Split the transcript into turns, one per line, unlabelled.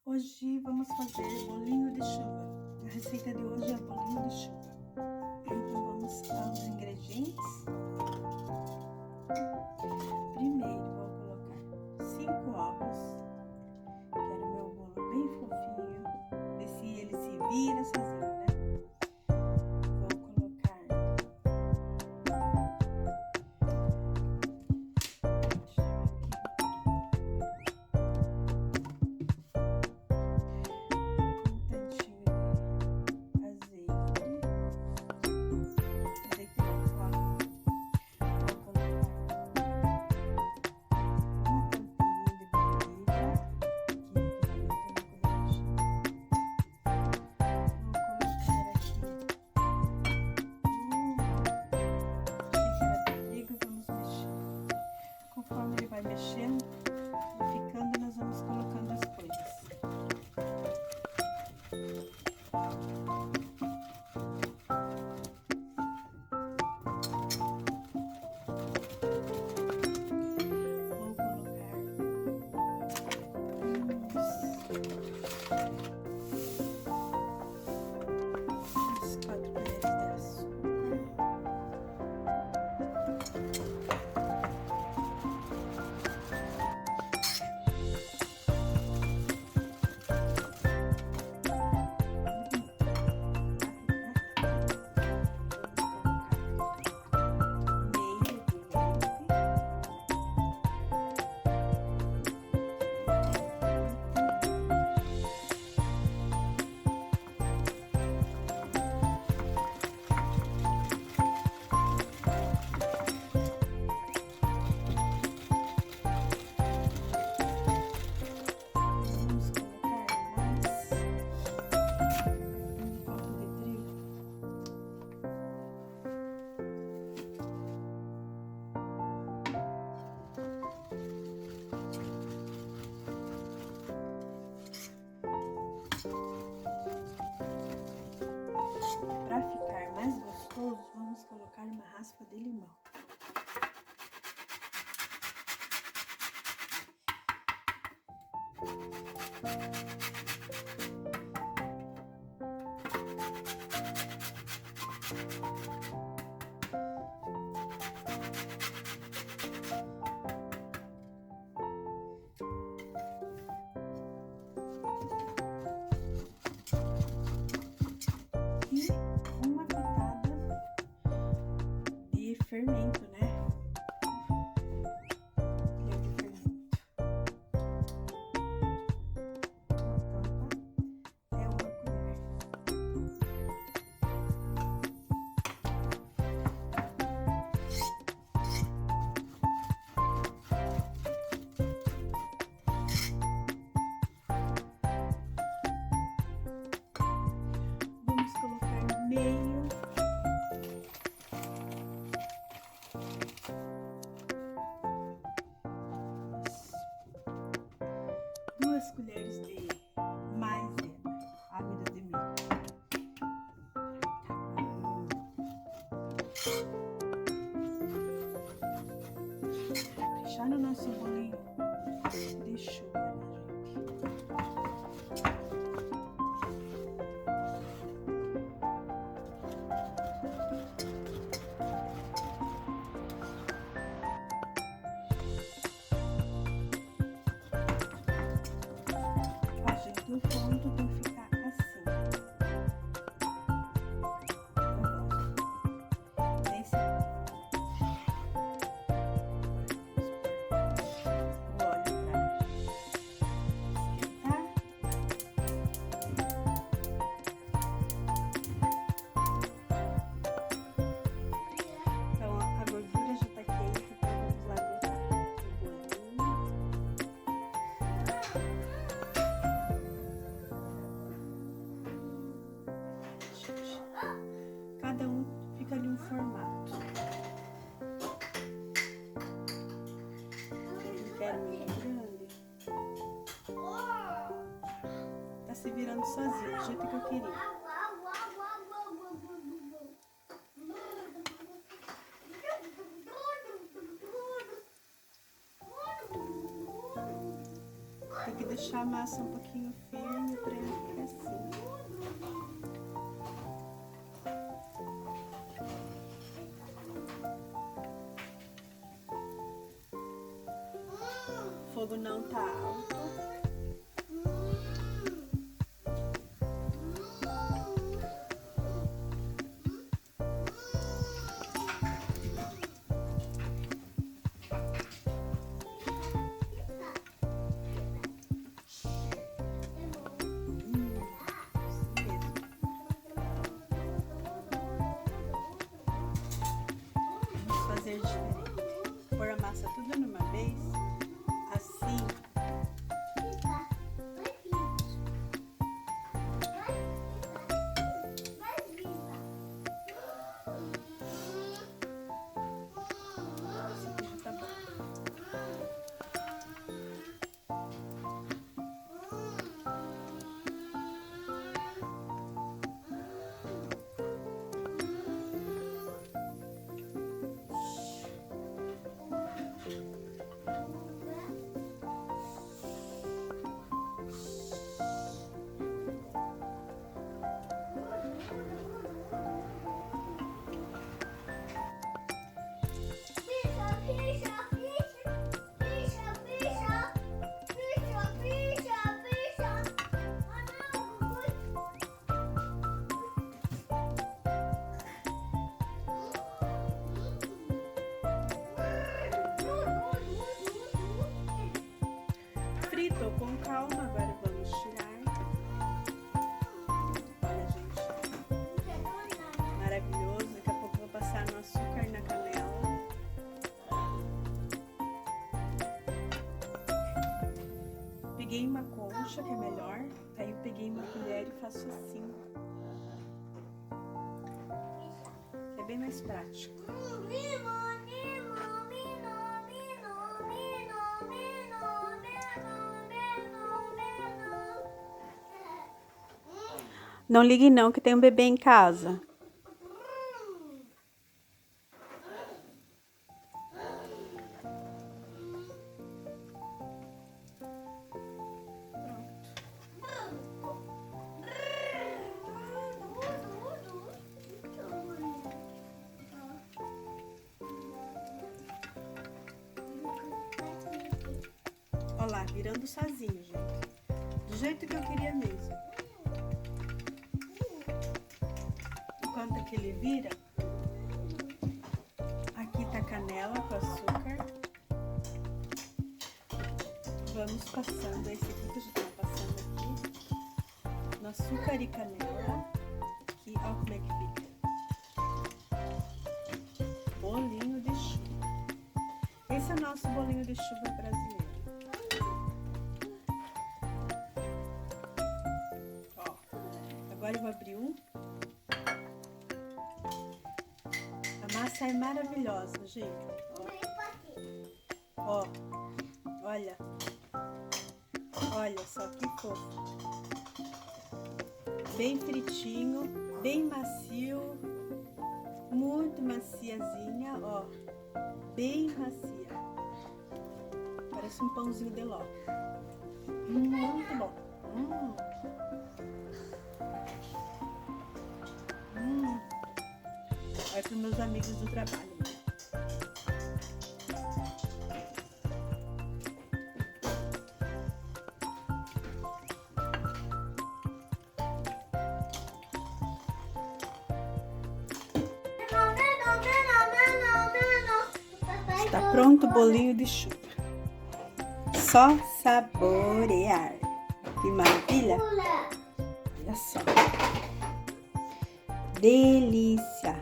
Hoje vamos fazer bolinho de chuva. A receita de hoje é bolinho de chuva. Então vamos aos ingredientes. Primeiro vou colocar 5 ovos. Quero meu bolo bem fofinho. Ver se ele se vira sozinho, né? Vou colocar conforme ele vai mexendo e ficando, nós vamos colocando as coisas. Vou colocar umas 4 colheres de açúcar. Para ficar mais gostoso, vamos colocar uma raspa de limão. Uma pitada de fermento, né? Vamos colocar meio duas colheres de maisena, amido de milho. Caprichar no nosso bolinho de chuva, né, gente? O ponto tem que ficar assim. Nesse o óleo para esquentar. Então a gordura já tá quente, então vamos lá botar o bolinho. Cada um fica ali um formato. Eu quero muito grande. Tá se virando sozinho, do jeito que eu queria. Tem que deixar a massa um pouquinho pouquinho firme pra ele ficar assim. O fogo não tá alto. Fazer diferente. Pôr a massa tudo numa vez, assim. Esse aqui já tá bom. Fritou com calma, agora vamos tirar. Olha, gente, maravilhoso. Daqui a pouco eu vou passar no açúcar e na canela. Peguei uma concha, que é melhor. Aí eu peguei uma colher e faço assim. Que é bem mais prático. Não ligue não, que tem um bebê em casa. Olha lá, virando sozinho, gente. Do jeito que eu queria mesmo. Enquanto que ele vira, aqui tá canela com açúcar. Vamos passando esse aqui que a gente tá passando aqui no açúcar e canela. Aqui, olha como é que fica. Bolinho de chuva. Esse é o nosso bolinho de chuva brasileiro. Ó, agora eu vou abrir um. A massa é maravilhosa, gente. Ó, olha. Olha só que fofo. Bem fritinho, bem macio, muito maciazinha, ó. Bem macia. Parece um pãozinho de ló. Muito bom. Vai para os meus amigos do trabalho. Está pronto o bolinho de chuva. Só saborear. Que maravilha! Olha só. Delícia!